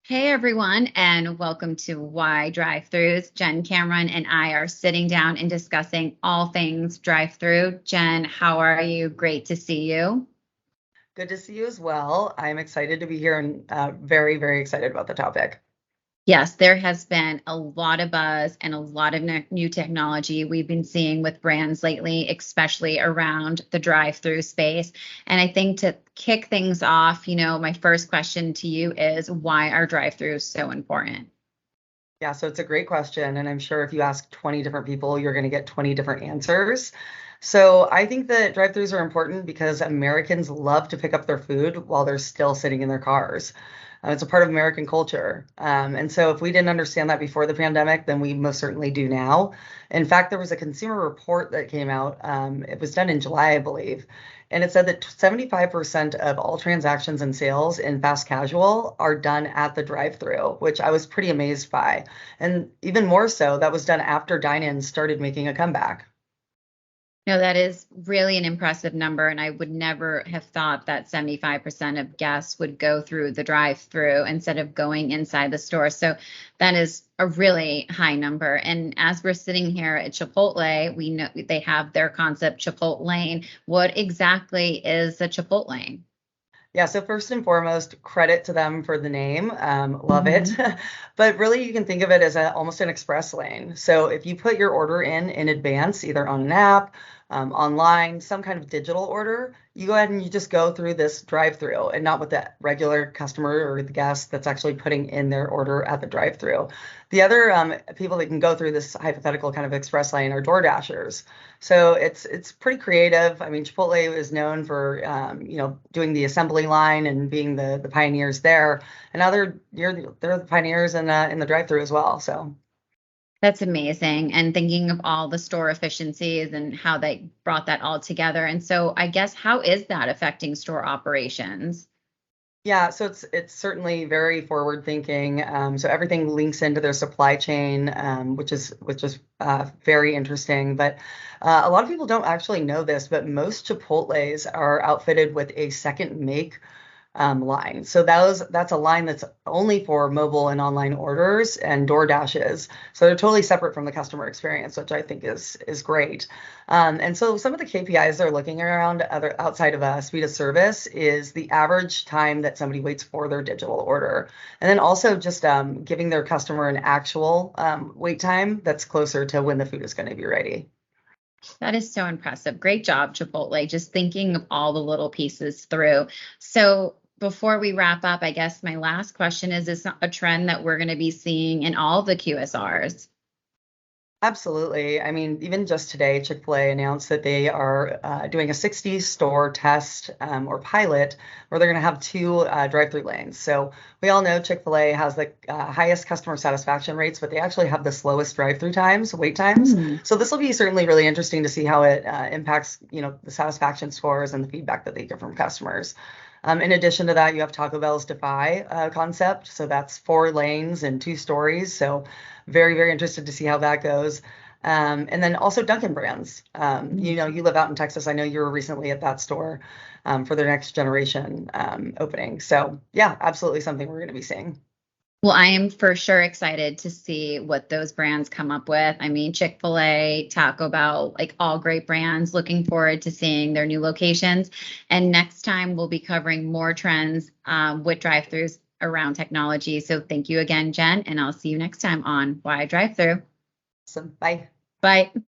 Hey everyone, and welcome to Why Drive Thrus. Jen Cameron and I are sitting down and discussing all things drive through. Jen, how are you? Great to see you. Good to see you as well. I'm excited to be here and very, very excited about the topic. Yes, there has been a lot of buzz and a lot of new technology we've been seeing with brands lately, especially around the drive-through space. And I think to kick things off, my first question to you is why are drive-throughs so important? Yeah, so it's a great question. And I'm sure if you ask 20 different people, you're going to get 20 different answers. So I think that drive-throughs are important because Americans love to pick up their food while they're still sitting in their cars. It's a part of American culture. And so if we didn't understand that before the pandemic, then we most certainly do now. In fact, there was a consumer report that came out. It was done in July, I believe. And it said that 75% of all transactions and sales in fast casual are done at the drive-through, which I was pretty amazed by. And even more so, that was done after dine-ins started making a comeback. No, that is really an impressive number. And I would never have thought that 75% of guests would go through the drive-through instead of going inside the store. So that is a really high number. And as we're sitting here at Chipotle, we know they have their concept Chipotle Lane. What exactly is the Chipotle Lane? Yeah, so first and foremost, credit to them for the name. Love it. Mhm. But really, you can think of it as almost an express lane. So if you put your order in advance, either on an app, online, some kind of digital order, you go ahead and you just go through this drive-through and not with the regular customer or the guest that's actually putting in their order at the drive-through. The other people that can go through this hypothetical kind of express lane are Door Dashers. So it's pretty creative. I mean, Chipotle is known for doing the assembly line and being the pioneers there, and now they're the pioneers in the drive-through as well. So That's amazing. And thinking of all the store efficiencies and how they brought that all together. And so I guess how is that affecting store operations? yeah, so it's certainly very forward thinking. So everything links into their supply chain, which is very interesting. But a lot of people don't actually know this, but most Chipotle's are outfitted with a second make line. So that's a line that's only for mobile and online orders and door dashes. So they're totally separate from the customer experience, which I think is great. And so some of the KPIs they're looking around other outside of speed of service is the average time that somebody waits for their digital order, and then also just giving their customer an actual wait time that's closer to when the food is going to be ready. That is so impressive. Great job, Chipotle, just thinking of all the little pieces through. So before we wrap up, I guess my last question is this a trend that we're going to be seeing in all the QSRs? Absolutely. I mean, even just today, Chick-fil-A announced that they are doing a 60 store test or pilot where they're going to have two drive-through lanes. So we all know Chick-fil-A has the highest customer satisfaction rates, but they actually have the slowest drive-through times, wait times. Hmm. So this will be certainly really interesting to see how it impacts, the satisfaction scores and the feedback that they get from customers. In addition to that, you have Taco Bell's Defy concept. So that's 4 lanes and 2 stories. So very, very interested to see how that goes. And then also Dunkin' Brands. You live out in Texas. I know you were recently at that store for their next generation opening. So yeah, absolutely something we're going to be seeing. Well, I am for sure excited to see what those brands come up with. I mean, Chick-fil-A, Taco Bell, like all great brands. Looking forward to seeing their new locations. And next time we'll be covering more trends with drive-throughs around technology. So thank you again, Jen, and I'll see you next time on Why Drive Through. So bye. Bye.